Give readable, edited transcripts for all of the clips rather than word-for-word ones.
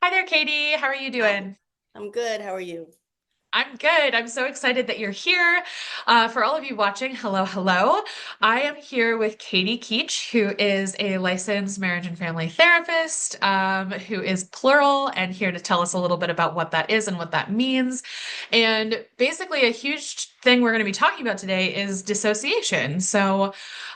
Hi there, Katie. How are you Hi, doing? I'm good. How are you? I'm good. I'm so excited that you're here. For all of you watching, hello, hello. I am here with Katie Keech, who is a licensed marriage and family therapist, who is plural, and here to tell us a little bit about what that is and what that means. And basically, a huge thing we're going to be talking about today is dissociation. So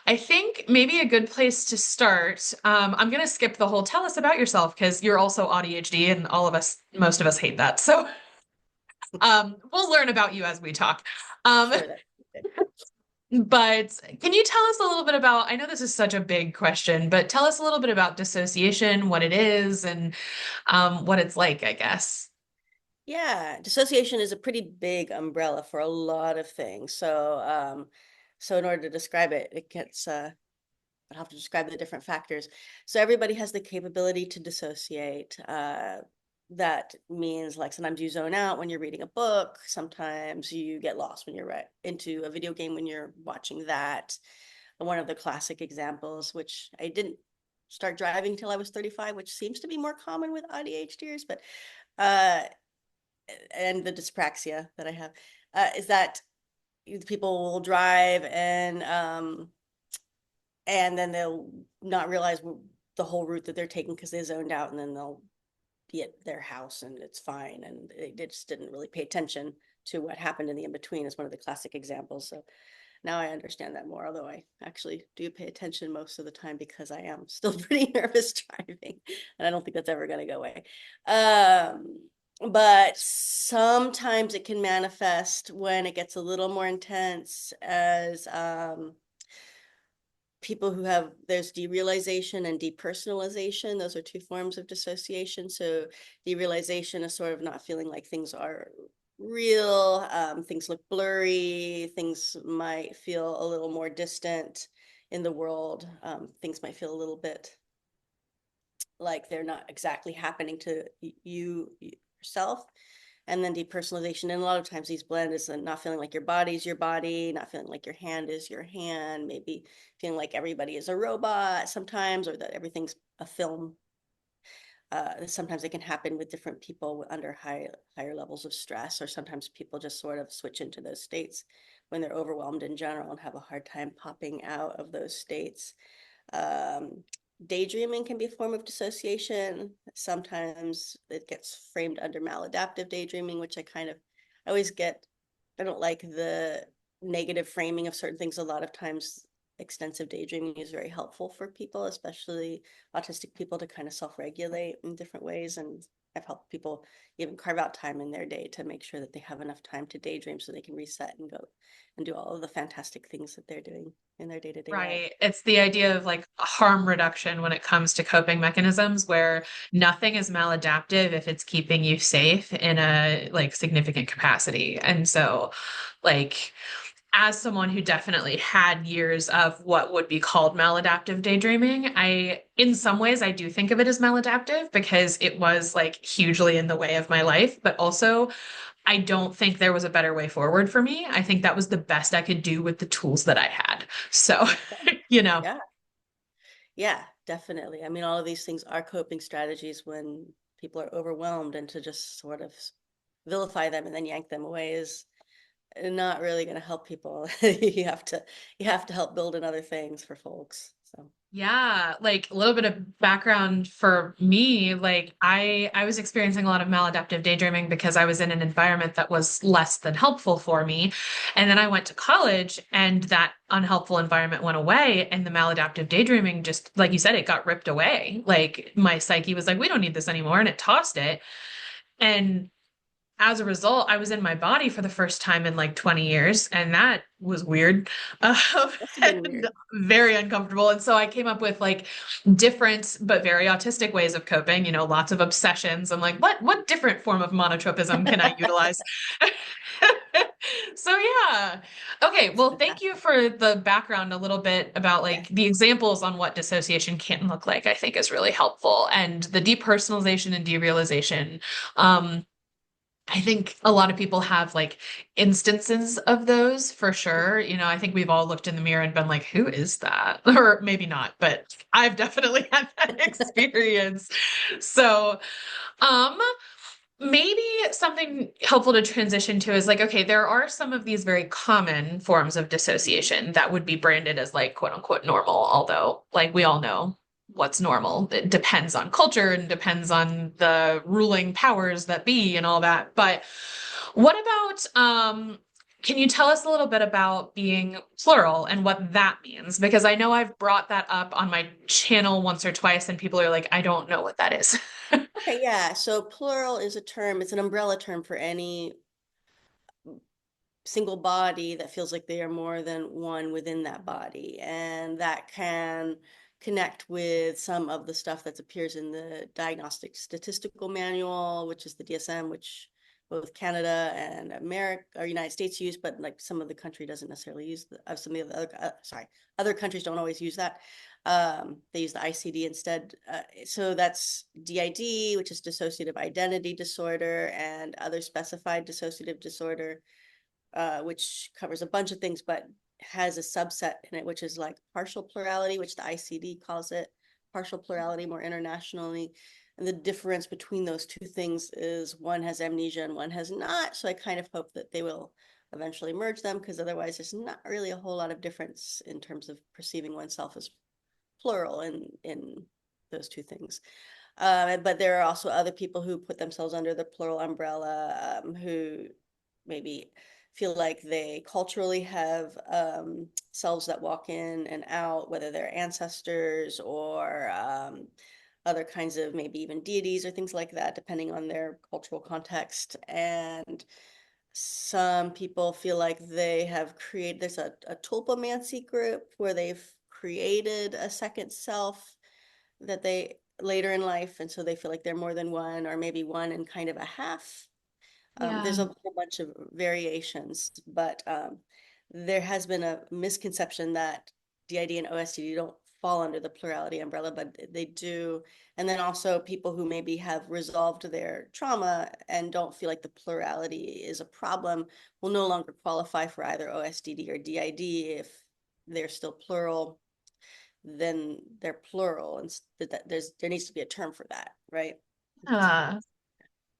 I think maybe a good place to start, I'm going to skip the whole tell us about yourself because you're also ADHD, and all of us, most of us hate that. So we'll learn about you as we talk. Um, Sure, that's okay. but can you tell us a little bit about, I know this is such a big question, but tell us a little bit about dissociation, what it is, and what it's like, I guess. Yeah, dissociation is a pretty big umbrella for a lot of things. So in order to describe it, it gets I'll have to describe the different factors. So everybody has the capability to dissociate. That means like sometimes you zone out when you're reading a book, sometimes you get lost when you're right into a video game when you're watching that. One of the classic examples, which I didn't start driving till I was 35, which seems to be more common with ADHDers, but uh, and the dyspraxia that I have, is that people will drive and then they'll not realize the whole route that they're taking because they zoned out, and then they'll be at their house and it's fine, and they just didn't really pay attention to what happened in the in between is one of the classic examples. So now I understand that more, although I actually do pay attention most of the time because I am still pretty nervous driving, and I don't think that's ever going to go away. But sometimes it can manifest when it gets a little more intense as people who have, there's derealization and depersonalization. Those are two forms of dissociation. So derealization is sort of not feeling like things are real. Things look blurry. Things might feel a little more distant in the world. Things might feel a little bit like they're not exactly happening to you yourself. And then depersonalization, and a lot of times these blend is not feeling like your body's your body, not feeling like your hand is your hand, maybe feeling like everybody is a robot sometimes, or that everything's a film. Sometimes it can happen with different people under higher levels of stress, or sometimes people just sort of switch into those states when they're overwhelmed in general and have a hard time popping out of those states. Um, Daydreaming can be a form of dissociation. Sometimes it gets framed under maladaptive daydreaming, which I always get, I don't like the negative framing of certain things. A lot of times, extensive daydreaming is very helpful for people, especially autistic people, to kind of self-regulate in different ways. And I've helped people even carve out time in their day to make sure that they have enough time to daydream so they can reset and go and do all of the fantastic things that they're doing in their day-to-day life. Right. It's the idea of like harm reduction when it comes to coping mechanisms where nothing is maladaptive if it's keeping you safe in a like significant capacity. And so like as someone who definitely had years of what would be called maladaptive daydreaming, in some ways, I do think of it as maladaptive because it was like hugely in the way of my life, but also I don't think there was a better way forward for me. I think that was the best I could do with the tools that I had. So, you know, Yeah, yeah, definitely. I mean, all of these things are coping strategies when people are overwhelmed, and to just sort of vilify them and then yank them away is not really going to help people. You have to help build in other things for folks. So, yeah, like a little bit of background for me, like I was experiencing a lot of maladaptive daydreaming because I was in an environment that was less than helpful for me. And then I went to college and that unhelpful environment went away and the maladaptive daydreaming just like you said it got ripped away. Like my psyche was like we don't need this anymore and it tossed it. And as a result, I was in my body for the first time in like 20 years, and that was weird, must have been and weird. very uncomfortable. And so I came up with like different but very autistic ways of coping, lots of obsessions. I'm like, what different form of monotropism can I utilize? So yeah. Okay, It's well, thank you fantastic. for the background a little bit about Yeah. like the examples on what dissociation can look like, I think is really helpful. And the depersonalization and derealization. Um, I think a lot of people have like instances of those for sure. I think we've all looked in the mirror and been like, who is that? Or maybe not, but I've definitely had that experience. So, um, maybe something helpful to transition to is like, okay, there are some of these very common forms of dissociation that would be branded as like quote unquote normal, although like we all know what's normal. It depends on culture and depends on the ruling powers that be and all that. But what about can you tell us a little bit about being plural and what that means? Because I know I've brought that up on my channel once or twice and people are like, I don't know what that is. Okay, yeah. So plural is a term, it's an umbrella term for any single body that feels like they are more than one within that body. And that can connect with some of the stuff that appears in the Diagnostic Statistical Manual, which is the DSM, which both Canada and America or United States use, but like some of the country doesn't necessarily use some of the other, other countries don't always use that. They use the ICD instead. So that's DID, which is dissociative identity disorder, and other specified dissociative disorder, which covers a bunch of things, but has a subset in it, which is like partial plurality, which the ICD calls it partial plurality more internationally. And the difference between those two things is one has amnesia and one has not. So I kind of hope that they will eventually merge them, because otherwise there's not really a whole lot of difference in terms of perceiving oneself as plural in those two things. But there are also other people who put themselves under the plural umbrella, who maybe feel like they culturally have selves that walk in and out, whether they're ancestors or other kinds of maybe even deities or things like that, depending on their cultural context. And some people feel like they have created, there's a tulpomancy group where they've created a second self that they later in life, and so they feel like they're more than one, or maybe one and kind of a half. There's Yeah. a whole bunch of variations, but there has been a misconception that DID and OSDD don't fall under the plurality umbrella, but they do. And then also people who maybe have resolved their trauma and don't feel like the plurality is a problem will no longer qualify for either OSDD or DID. If they're still plural, then they're plural, and there needs to be a term for that, right? Uh,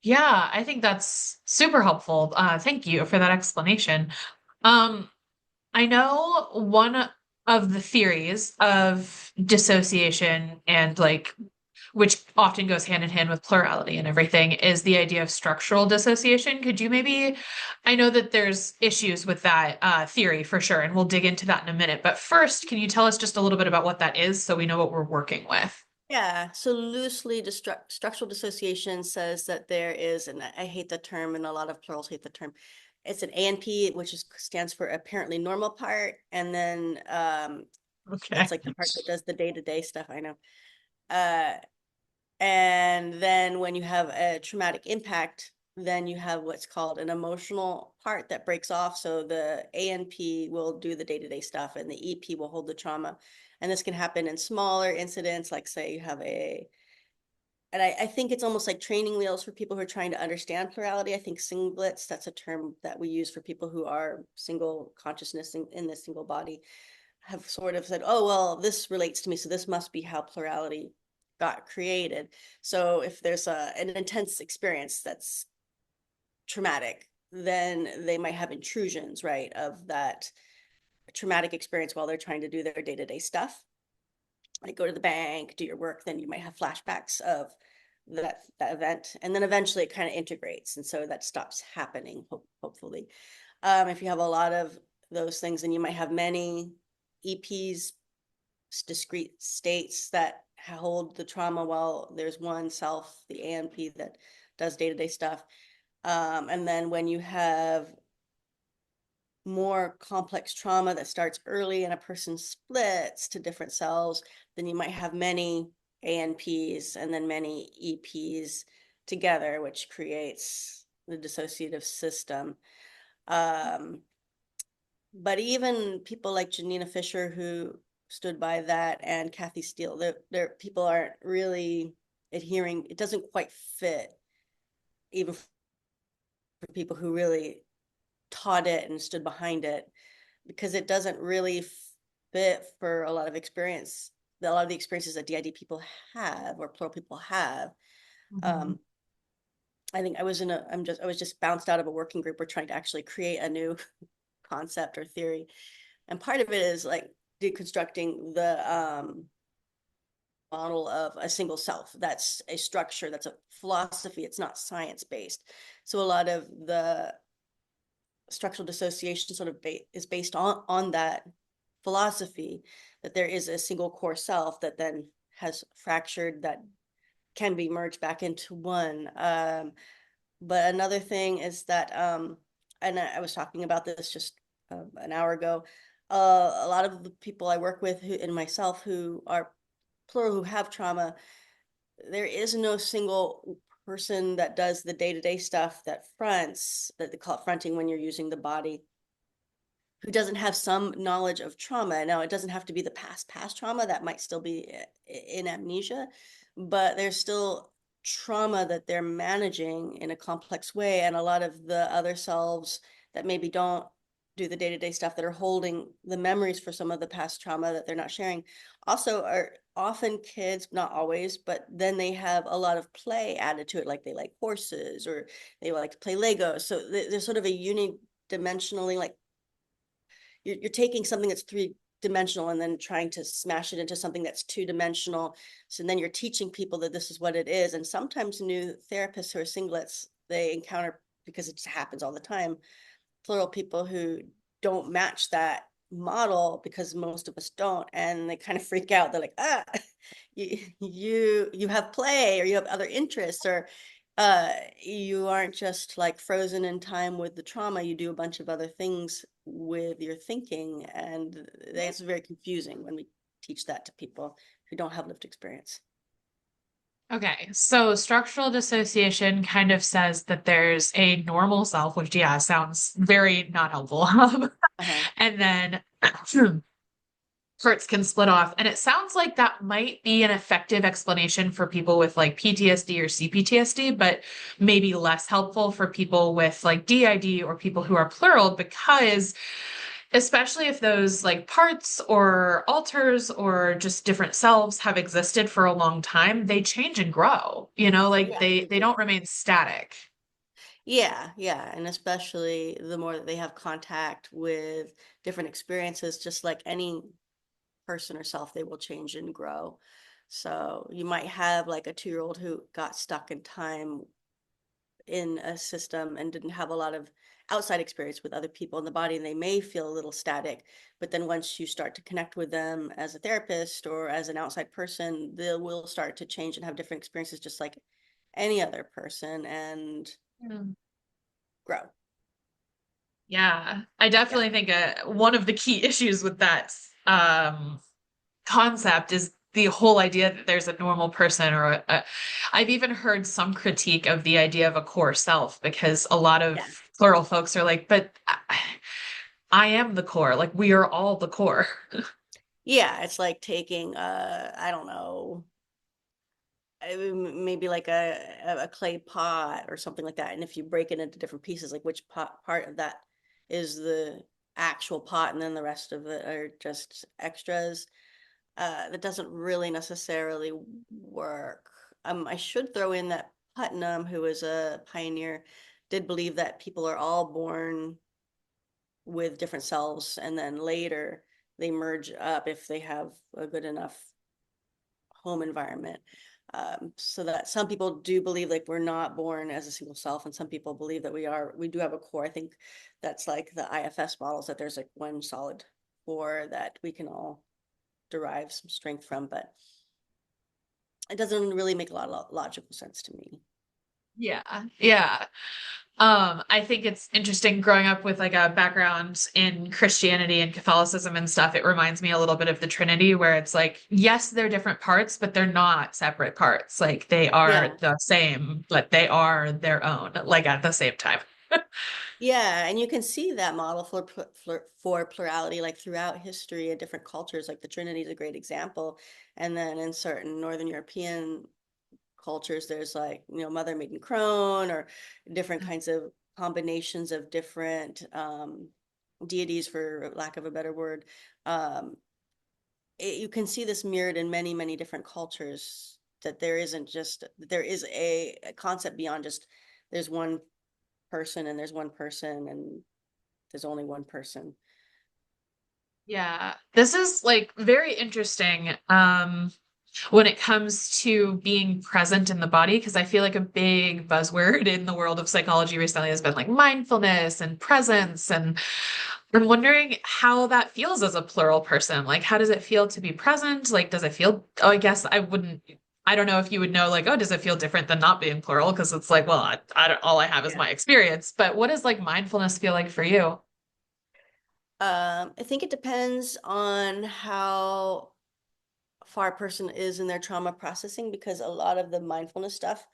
yeah, I think that's super helpful. Thank you for that explanation. Um, I know one of the theories of dissociation and like which often goes hand in hand with plurality and everything, is the idea of structural dissociation. Could you maybe, I know that there's issues with that theory for sure, and we'll dig into that in a minute. But first, can you tell us just a little bit about what that is so we know what we're working with? Yeah, so loosely structural dissociation says that there is, and I hate the term, and a lot of plurals hate the term. It's an ANP, which stands for apparently normal part, and then Okay. that's like the part that does the day-to-day stuff, I know. Uh, and then when you have a traumatic impact, then you have what's called an emotional part that breaks off. So the ANP will do the day-to-day stuff and the EP will hold the trauma. And this can happen in smaller incidents, like say you have and I think it's almost like training wheels for people who are trying to understand plurality. I think singlets, that's a term that we use for people who are single consciousness in this single body, have sort of said, oh, well, this relates to me, so this must be how plurality got created. So if there's an intense experience that's traumatic, then they might have intrusions, right, of that traumatic experience while they're trying to do their day-to-day stuff, like go to the bank, do your work. Then you might have flashbacks of that event, and then eventually it kind of integrates, and so that stops happening, hopefully. If you have a lot of those things, then you might have many EPs, discrete states that hold the trauma, while there's one self, the ANP, that does day-to-day stuff. And then when you have more complex trauma that starts early and a person splits to different cells, then you might have many ANPs and then many EPs together, which creates the dissociative system. Um, but even people like Janina Fisher, who stood by that, and Kathy Steele, their people aren't really adhering. It doesn't quite fit even for people who really taught it and stood behind it, because it doesn't really fit for a lot of experience, a lot of the experiences that DID people have or plural people have. Mhm. Um, I think I was I was just bounced out of a working group. We're trying to actually create a new concept or theory. And part of it is like deconstructing the model of a single self. That's a structure, that's a philosophy, it's not science based. So a lot of the structural dissociation sort of is based on that philosophy, that there is a single core self that then has fractured, that can be merged back into one. But another thing is that, and I was talking about this just an hour ago, a lot of the people I work with and myself who are plural, who have trauma, there is no single person that does the day-to-day stuff that fronts, that they call it fronting when you're using the body, who doesn't have some knowledge of trauma. Now, it doesn't have to be the past trauma, that might still be in amnesia, but there's still trauma that they're managing in a complex way. And a lot of the other selves that maybe don't do the day-to-day stuff, that are holding the memories for some of the past trauma that they're not sharing, also are often kids, not always, but then they have a lot of play added to it, like they like horses or they like to play Lego. So there's sort of a unidimensionally, like you're taking something that's three-dimensional and then trying to smash it into something that's two-dimensional. So then you're teaching people that this is what it is. And sometimes new therapists who are singlets, they encounter, because it just happens all the time, plural people who don't match that model, because most of us don't, and they kind of freak out. They're like, you have play, or you have other interests, or you aren't just like frozen in time with the trauma, you do a bunch of other things with your thinking. And that's very confusing when we teach that to people who don't have lived experience. Okay, so structural dissociation kind of says that there's a normal self, which, yeah, sounds very not helpful. Uh-huh. And then parts can split off. And it sounds like that might be an effective explanation for people with like PTSD or CPTSD, but maybe less helpful for people with like DID or people who are plural, because especially if those like parts or alters or just different selves have existed for a long time, they change and grow, like Yeah, they they they do. don't remain static. Yeah, and especially the more that they have contact with different experiences, just like any person or self, they will change and grow. So you might have like a 2-year-old who got stuck in time in a system and didn't have a lot of outside experience with other people in the body, and they may feel a little static. But then once you start to connect with them as a therapist or as an outside person, they will start to change and have different experiences, just like any other person, and Mm. grow. Yeah, I Yeah. definitely think one of the key issues with that concept is the whole idea that there's a normal person I've even heard some critique of the idea of a core self, because a lot of Yeah. plural folks are like, but I am the core. Like we are all the core. Yeah, it's like taking I don't know, maybe like a clay pot or something like that. And if you break it into different pieces, like which part of that is the actual pot, and then the rest of it are just extras, that doesn't really necessarily work. I should throw in that Putnam, who was a pioneer, did believe that people are all born with different selves, and then later they merge up if they have a good enough home environment. So that some people do believe like we're not born as a single self, and some people believe that we do have a core. I think that's like the IFS models, that there's like one solid core that we can all derive some strength from, but it doesn't really make a lot of logical sense to me. Yeah. Yeah. I think it's interesting growing up with like a background in Christianity and Catholicism and stuff. It reminds me a little bit of the Trinity, where it's like, yes, they're different parts, but they're not separate parts. Like they are Yeah. the same, but they are their own, like at the same time. Yeah, and you can see that model for plurality like throughout history in different cultures. Like the Trinity is a great example, and then in certain Northern European cultures, there's like, mother, maiden, crone, or different kinds of combinations of different deities, for lack of a better word. Um, you can see this mirrored in many, many different cultures, that there isn't just, there is a concept beyond just there's one person and there's one person and there's only one person. Yeah, this is like very interesting when it comes to being present in the body, because I feel like a big buzzword in the world of psychology recently has been like mindfulness and presence. And I'm wondering how that feels as a plural person. Like, how does it feel to be present? Like, does it feel, oh, I guess I wouldn't, I don't know if you would know, like, oh, does it feel different than not being plural? Because it's like, well, I don't, all I have is Yeah. my experience. But what does like mindfulness feel like for you? I think it depends on how far a person is in their trauma processing, because a lot of the mindfulness stuff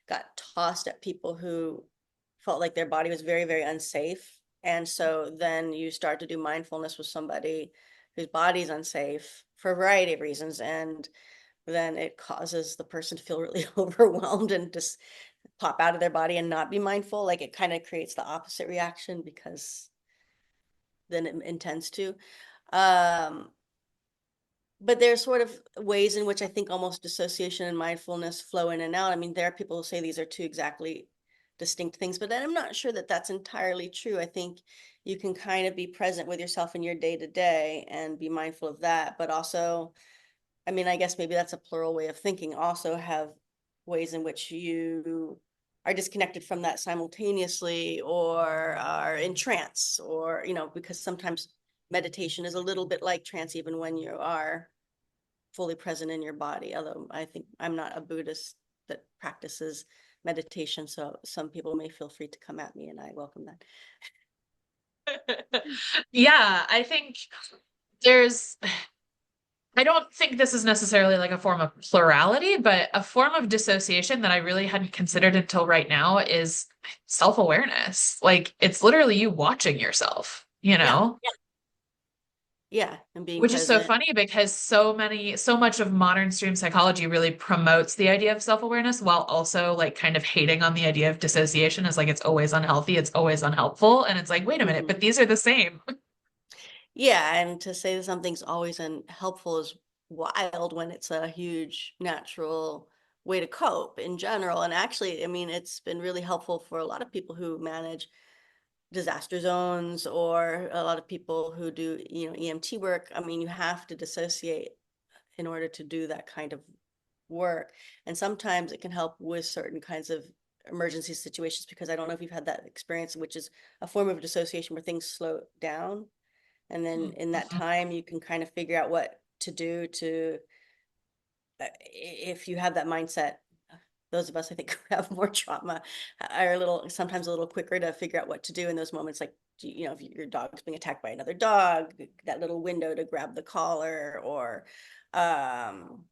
got tossed at people who felt like their body was very, very unsafe. And so then you start to do mindfulness with somebody whose body's unsafe for a variety of reasons. And then it causes the person to feel really overwhelmed and just pop out of their body and not be mindful. Like it kind of creates the opposite reaction because then it intends to. Um, but there's sort of ways in which I think almost dissociation and mindfulness flow in and out. I mean, there are people who say these are two exactly distinct things, but then I'm not sure that that's entirely true. I think you can kind of be present with yourself in your day to day and be mindful of that, but also, I mean, I guess maybe that's a plural way of thinking, also have ways in which you are disconnected from that simultaneously or are in trance, or, you know, because sometimes meditation is a little bit like trance, even when you are fully present in your body. Although I think I'm not a Buddhist that practices meditation, so some people may feel free to come at me, and I welcome that. Yeah, I think there's, I don't think this is necessarily like a form of plurality, but a form of dissociation that I really hadn't considered until right now is self-awareness. Like it's literally you watching yourself, you Yeah, know? yeah, and being Which is so present. funny because so much of modern stream psychology really promotes the idea of self-awareness while also like kind of hating on the idea of dissociation as like it's always unhealthy, it's always unhelpful. And it's like, wait a minute, Mhm. but these are the same. Yeah, and to say that something's always unhelpful is wild when it's a huge natural way to cope in general. And actually, I mean, it's been really helpful for a lot of people who manage disaster zones, or a lot of people who do, you know, EMT work. I mean, you have to dissociate in order to do that kind of work. And sometimes it can help with certain kinds of emergency situations, because I don't know if you've had that experience, which is a form of dissociation where things slow down. And then in that Mhm. time, you can kind of figure out what to do to, if you have that mindset, those of us I think who have more trauma are a little, sometimes a little quicker to figure out what to do in those moments. Like, you know, if your dog's being attacked by another dog, that little window to grab the collar, or um,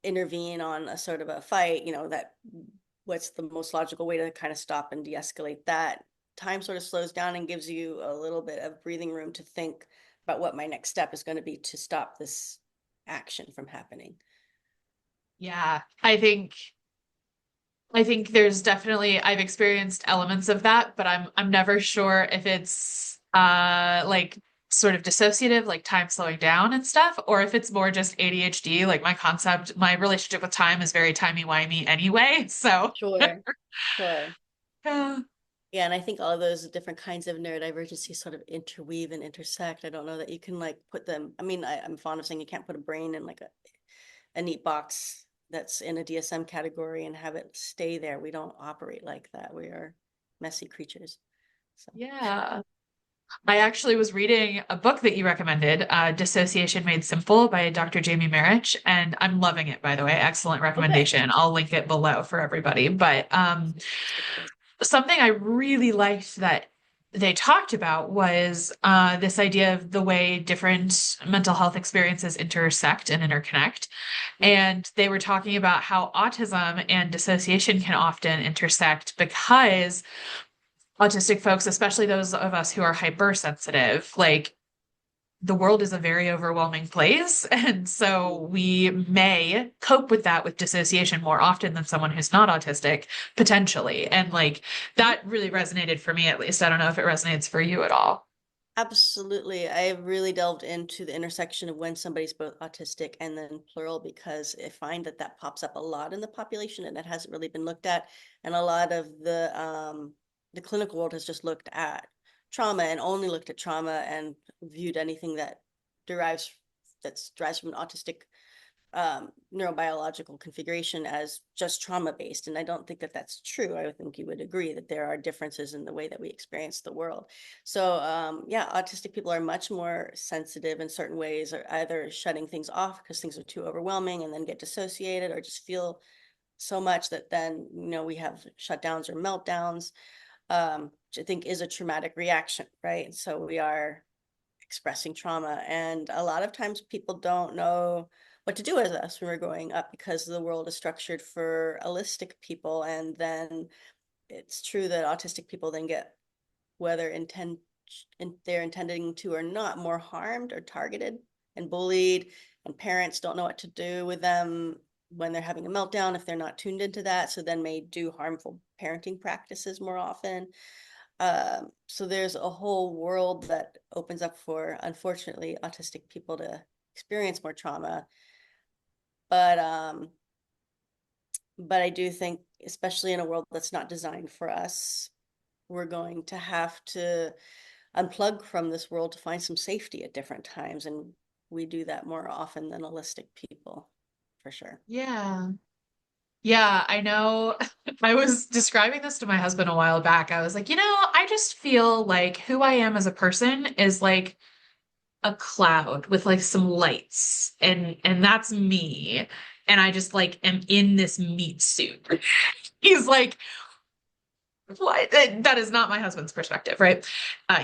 intervene on a sort of a fight, you know, that what's the most logical way to kind of stop and de-escalate that. Time sort of slows down and gives you a little bit of breathing room to think about what my next step is going to be to stop this action from happening. Yeah, I think there's definitely I've experienced elements of that, but I'm never sure if it's like sort of dissociative, like time slowing down and stuff, or if it's more just ADHD. Like my relationship with time is very timey-wimey anyway. So Sure, sure. yeah. Yeah, and I think all of those different kinds of neurodivergency sort of interweave and intersect. I don't know that you can like put them. I mean, I'm fond of saying you can't put a brain in like a neat box that's in a DSM category and have it stay there. We don't operate like that. We are messy creatures. So, Yeah. I actually was reading a book that you recommended, Dissociation Made Simple by Dr. Jamie Marich, and I'm loving it, by the way. Excellent oh, good. recommendation. I'll link it below for everybody. But That's good to hear. something I really liked that they talked about was this idea of the way different mental health experiences intersect and interconnect. Mhm. And they were talking about how autism and dissociation can often intersect because autistic folks, especially those of us who are hypersensitive, like the world is a very overwhelming place. And so we may cope with that with dissociation more often than someone who's not autistic, potentially. And like Mhm. that really resonated for me, at least. I don't know if it resonates for you at all. Absolutely. I have really delved into the intersection of when somebody's both autistic and then plural, because I find that that pops up a lot in the population and it hasn't really been looked at. And a lot of the clinical world has just looked at trauma and only looked at trauma and viewed anything that derives derives from an autistic neurobiological configuration as just trauma based. And I don't think that that's true. I think you would agree that there are differences in the way that we experience the world. So yeah, autistic people are much more sensitive in certain ways, or either shutting things off because things are too overwhelming and then get dissociated, or just feel so much that then, we have shutdowns or meltdowns, which I think is a traumatic reaction, right? So we are expressing trauma. And a lot of times people don't know what to do with us when we're growing up because the world is structured for allistic people. And then it's true that autistic people then get, whether they're intending to or not, more harmed or targeted and bullied, and parents don't know what to do with them when they're having a meltdown if they're not tuned into that, so then may do harmful parenting practices more often. So there's a whole world that opens up for, unfortunately, autistic people to experience more trauma. But but I do think, especially in a world that's not designed for us, we're going to have to unplug from this world to find some safety at different times. And we do that more often than holistic people, for sure. Yeah. Yeah, I know. I was describing this to my husband a while back. I was like, I just feel like who I am as a person is like a cloud with like some lights and that's me. And I just like am in this meat suit. He's like, what? That is not my husband's perspective, right?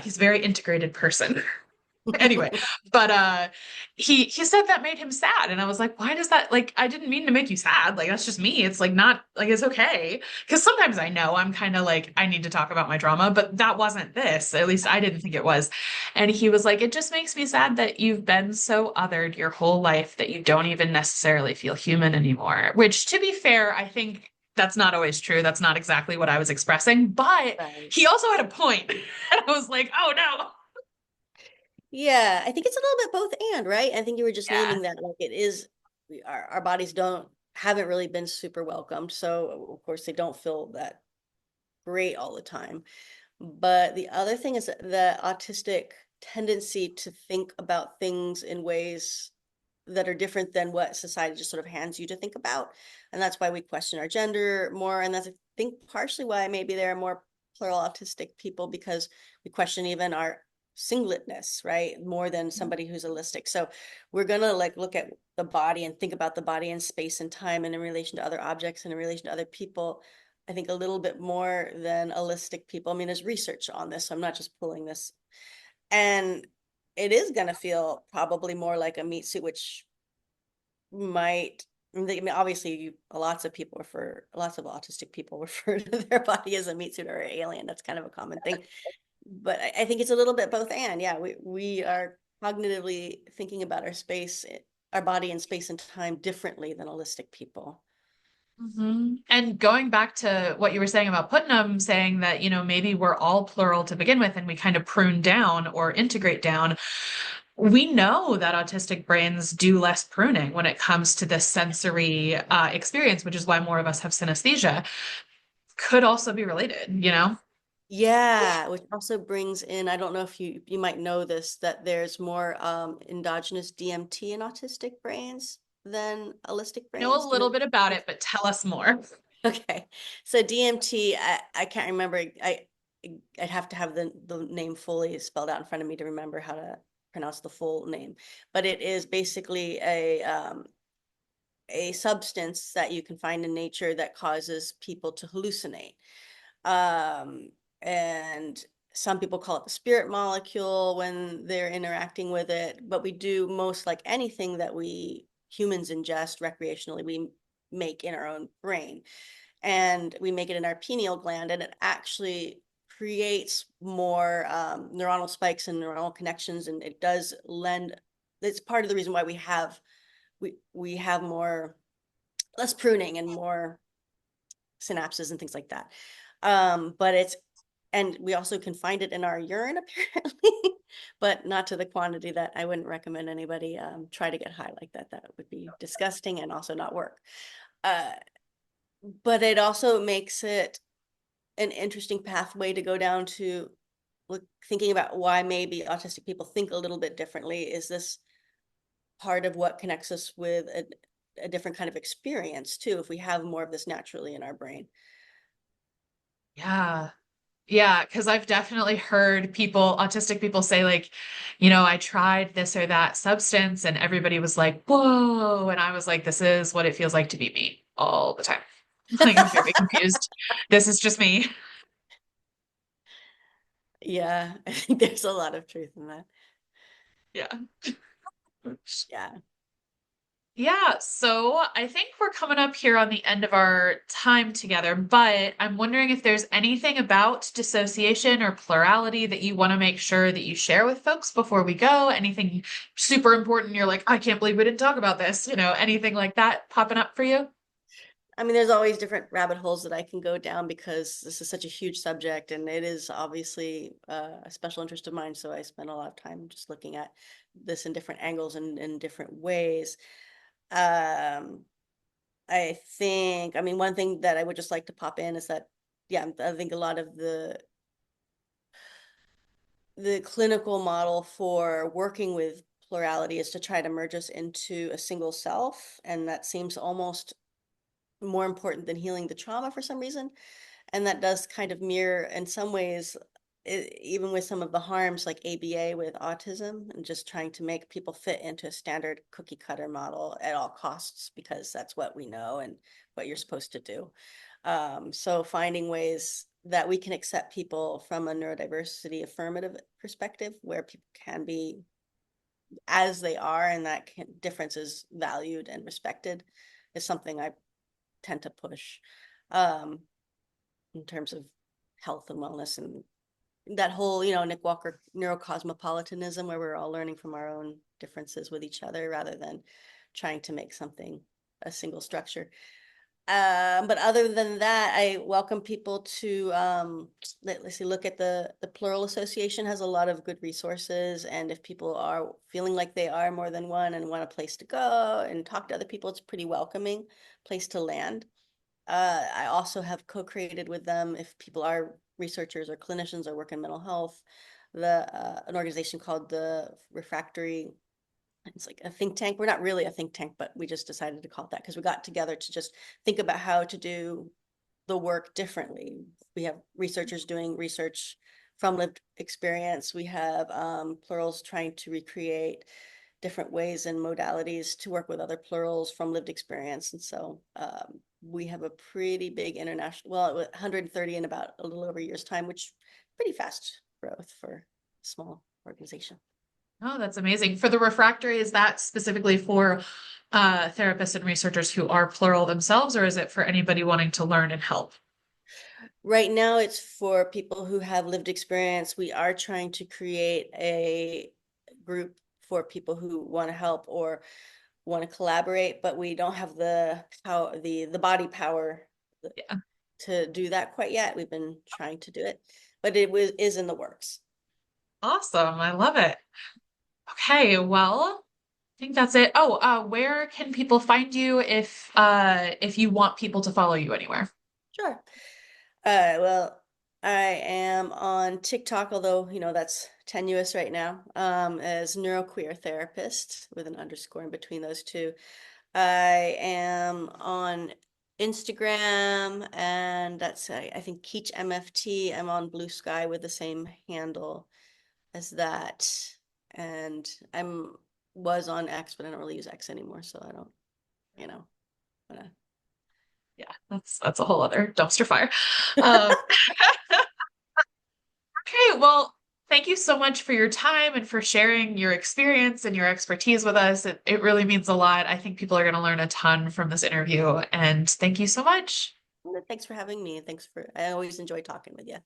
He's a very integrated person. Anyway, but he said that made him sad and I was like, why does that, like, I didn't mean to make you sad, like that's just me, it's like not like it's okay, because sometimes I know I'm kind of like I need to talk about my drama, but that wasn't this, at least I didn't think it was. And he was like, it just makes me sad that you've been so othered your whole life that you don't even necessarily feel human anymore, which to be fair, I think that's not always true. That's not exactly what I was expressing, but Right. he also had a point. And I was like, oh no. Yeah, I think it's a little bit both and, right? I think you were just Yeah. naming that, like it is, our bodies haven't really been super welcomed. So of course they don't feel that great all the time. But the other thing is the autistic tendency to think about things in ways that are different than what society just sort of hands you to think about. And that's why we question our gender more. And that's, I think, partially why maybe there are more plural autistic people, because we question even our singletness, right? More than somebody who's holistic. So we're gonna like look at the body and think about the body in space and time and in relation to other objects and in relation to other people, I think a little bit more than holistic people. I mean, there's research on this, so I'm not just pulling this. And it is going to feel probably more like a meat suit, which might, I mean, obviously, lots of autistic people refer to their body as a meat suit or an alien. That's kind of a common thing. But I think it's a little bit both and. Yeah, we are cognitively thinking about our body in space and time differently than holistic people. And going back to what you were saying about Putnam, saying that, maybe we're all plural to begin with and we kind of prune down or integrate down. We know that autistic brains do less pruning when it comes to this sensory experience, which is why more of us have synesthesia. Could also be related. Yeah, which also brings in, I don't know if you might know this, that there's more endogenous DMT in autistic brains than holistic I know a brains. Do you little know? bit about it, but tell us more. Okay. So DMT, I can't remember. I'd have to have the name fully spelled out in front of me to remember how to pronounce the full name. But it is basically a substance that you can find in nature that causes people to hallucinate. Um, and some people call it the spirit molecule when they're interacting with it, but we do most like anything that we humans ingest recreationally, we make in our own brain, and we make it in our pineal gland, and it actually creates more neuronal spikes and neuronal connections, and it does lend. It's part of the reason why we have more less pruning and more synapses and things like that. But it's and we also can find it in our urine apparently, but not to the quantity that I wouldn't recommend anybody try to get high like that. That would be disgusting and also not work. Uh, but it also makes it an interesting pathway to go down to thinking about why maybe autistic people think a little bit differently. Is this part of what connects us with a different kind of experience too, if we have more of this naturally in our brain? Yeah. Yeah, because I've definitely heard people, autistic people say like, I tried this or that substance and everybody was like, whoa. And I was like, this is what it feels like to be me all the time. Like I'm very confused. This is just me. Yeah, I think there's a lot of truth in that. Yeah. Yeah. Yeah, so I think we're coming up here on the end of our time together, but I'm wondering if there's anything about dissociation or plurality that you want to make sure that you share with folks before we go. Anything super important, you're like, I can't believe we didn't talk about this, anything like that popping up for you? I mean, there's always different rabbit holes that I can go down because this is such a huge subject and it is obviously a special interest of mine. So I spend a lot of time just looking at this in different angles and in different ways. Um, I think, I mean, one thing that I would just like to pop in is that, yeah, I think a lot of the clinical model for working with plurality is to try to merge us into a single self, and that seems almost more important than healing the trauma for some reason. And that does kind of mirror in some ways, even with some of the harms like ABA with autism, and just trying to make people fit into a standard cookie cutter model at all costs because that's what we know and what you're supposed to do. So finding ways that we can accept people from a neurodiversity affirmative perspective where people can be as they are and that difference is valued and respected is something I tend to push um, in terms of health and wellness and that whole, Nick Walker neurocosmopolitanism where we're all learning from our own differences with each other rather than trying to make something a single structure. But other than that, I welcome people to let's see, look at the Plural Association has a lot of good resources, and if people are feeling like they are more than one and want a place to go and talk to other people, it's a pretty welcoming place to land. I also have co-created with them if people are researchers or clinicians or work in mental health, an organization called the Refractory. It's like a think tank. We're not really a think tank, but we just decided to call it that because we got together to just think about how to do the work differently. We have researchers doing research from lived experience. We have plurals trying to recreate different ways and modalities to work with other plurals from lived experience. And so we have a pretty big international, well, 130 in about a little over a year's time, which pretty fast growth for a small organization. Oh, that's amazing. For the refractory, is that specifically for therapists and researchers who are plural themselves, or is it for anybody wanting to learn and help? Right now, it's for people who have lived experience. We are trying to create a group for people who want to help or want to collaborate, but we don't have the power, the body power Yeah. to do that quite yet. We've been trying to do it, but is in the works. Awesome. I love it. Okay, well, I think that's it. Oh, where can people find you if you want people to follow you anywhere? Sure. Well, I am on TikTok, although that's tenuous right now, as neuroqueer therapist with an underscore in between those two. I am on Instagram, and that's I think Keech MFT. I'm on Blue Sky with the same handle as that, and I'm was on X, but I don't really use X anymore, so I don't, wanna. Yeah, that's a whole other dumpster fire. Um, okay, well, thank you so much for your time and for sharing your experience and your expertise with us. It really means a lot. I think people are going to learn a ton from this interview, and thank you so much. Thanks for having me. I always enjoy talking with you.